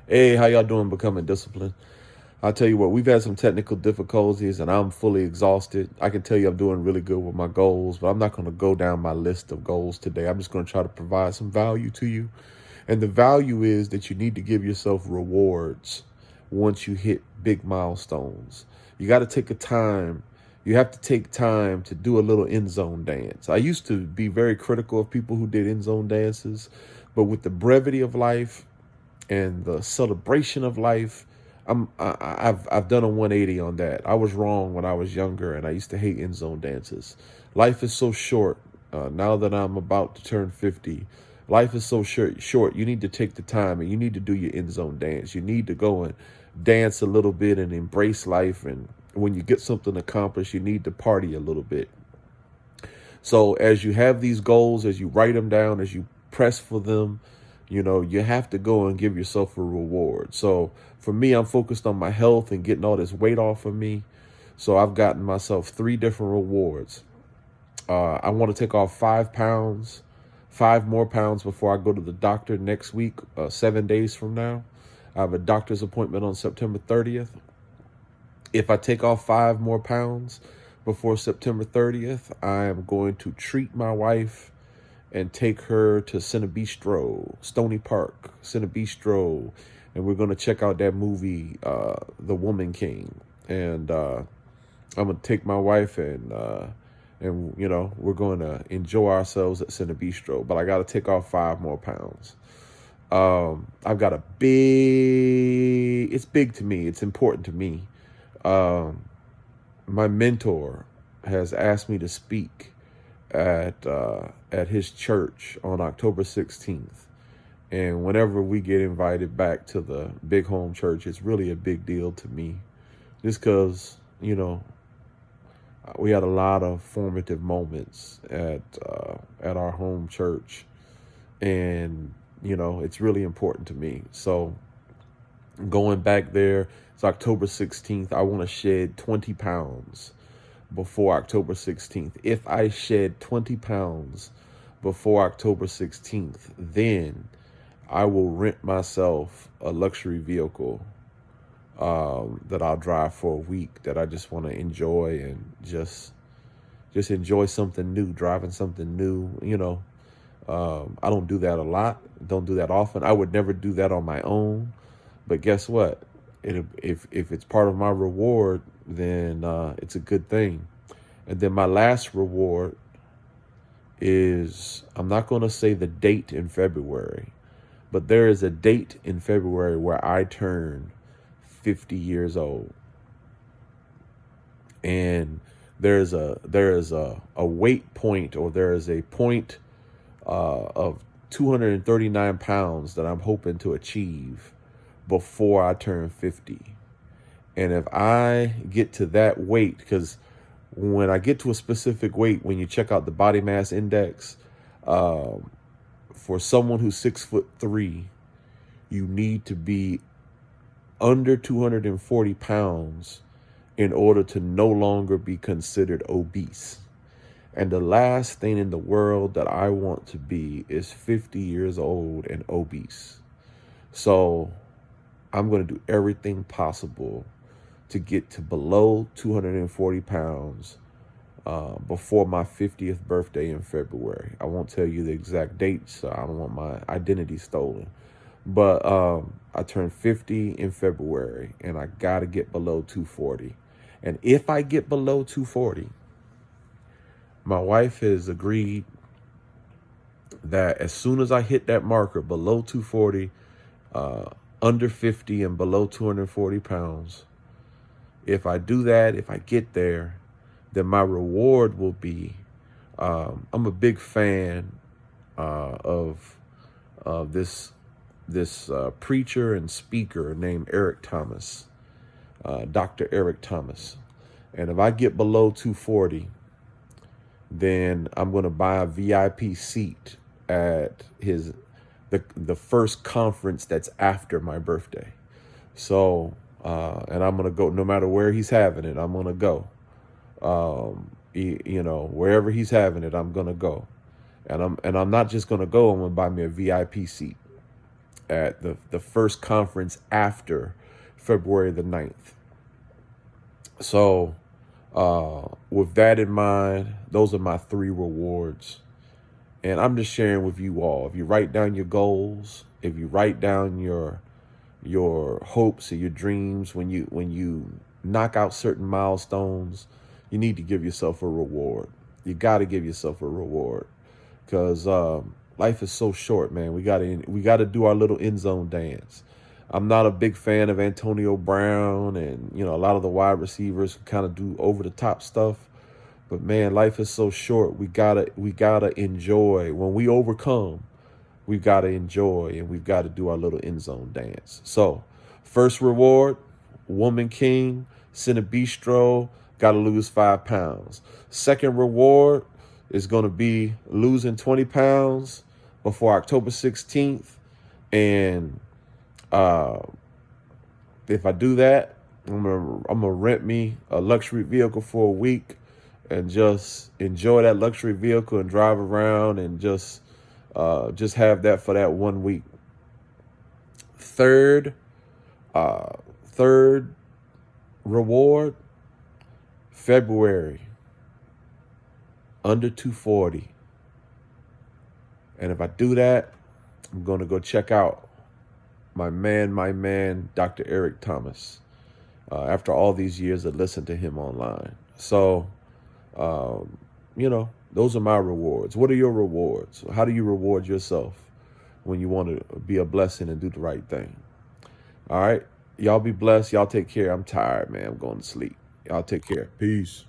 Hey, how y'all doing becoming disciplined? I'll tell you what, we've had some technical difficulties and I'm fully exhausted. I can tell you I'm doing really good with my goals, but I'm not going to go down my list of goals today. I'm just going to try to provide some value to you. And the value is that you need to give yourself rewards once you hit big milestones. You got to take a time. You have to take time to do a little end zone dance. I used to be very critical of people who did end zone dances, but with the brevity of life and the celebration of life, I've done a 180 on that. I was wrong when I was younger, and I used to hate end zone dances. Life is so short. Now that I'm about to turn 50, life is so short. Short. You need to take the time, and you need to do your end zone dance. You need to go and dance a little bit and embrace life. And when you get something accomplished, you need to party a little bit. So as you have these goals, as you write them down, as you press for them, you have to go and give yourself a reward. So for me, I'm focused on my health and getting all this weight off of me. So I've gotten myself three different rewards. I want to take off 5 pounds, 5 more pounds before I go to the doctor next week, 7 days from now. I have a doctor's appointment on September 30th. If I take off 5 more pounds before September 30th, I am going to treat my wife and take her to Cinebistro, Stony Park, Cinebistro, and we're going to check out that movie, The Woman King. And I'm going to take my wife and we're going to enjoy ourselves at Cinebistro. But I got to take off 5 more pounds. I've got it's big to me. It's important to me. My mentor has asked me to speak at his church on October 16th. And whenever we get invited back to the big home church, it's really a big deal to me. Just because, we had a lot of formative moments at our home church. And, it's really important to me. So going back there, it's October 16th. I want to shed 20 pounds before October 16th. If I shed 20 pounds before October 16th, then I will rent myself a luxury vehicle that I'll drive for a week, that I just want to enjoy and just enjoy something new, driving something new. I don't do that a lot. Don't do that often. I would never do that on my own. But guess what? If it's part of my reward, then it's a good thing. And then my last reward is, I'm not going to say the date in February, but there is a date in February where I turn 50 years old. And there is a weight point, or there is a point of 239 pounds that I'm hoping to achieve before I turn 50. And if I get to that weight, because when I get to a specific weight, when you check out the body mass index, for someone who's 6'3", you need to be under 240 pounds in order to no longer be considered obese. And the last thing in the world that I want to be is 50 years old and obese. So I'm going to do everything possible to get to below 240 pounds before my 50th birthday in February. I won't tell you the exact date, so I don't want my identity stolen. But I turned 50 in February, and I got to get below 240. And if I get below 240, my wife has agreed that as soon as I hit that marker below 240, under 50 and below 240 pounds, if I do that, if I get there, then my reward will be, I'm a big fan of this preacher and speaker named Eric Thomas, Dr. Eric Thomas. And if I get below 240, then I'm going to buy a VIP seat at the first conference that's after my birthday. So, and I'm going to go, no matter where he's having it, I'm going to go. Wherever he's having it, I'm going to go. And I'm not just going to go, I'm going to buy me a VIP seat. at the first conference after February the 9th. So with that in mind, those are my 3 rewards. And I'm just sharing with you all. If you write down your goals, if you write down your hopes and your dreams, when you knock out certain milestones, you need to give yourself a reward. You got to give yourself a reward, because life is so short, man. We gotta do our little end zone dance. I'm not a big fan of Antonio Brown and a lot of the wide receivers who kind of do over the top stuff. But man, life is so short. We gotta enjoy. When we overcome, we've got to enjoy, and we've got to do our little end zone dance. So, first reward, Woman King, Cine Bistro, got to lose 5 pounds. Second reward is going to be losing 20 pounds before October 16th. And if I do that, I'm gonna rent me a luxury vehicle for a week and just enjoy that luxury vehicle and drive around and just have that for that 1 week. Third reward, February, under 240. And if I do that, I'm going to go check out my man, Dr. Eric Thomas, after all these years of listening to him online. So, those are my rewards. What are your rewards? How do you reward yourself when you want to be a blessing and do the right thing? All right. Y'all be blessed. Y'all take care. I'm tired, man. I'm going to sleep. Y'all take care. Peace.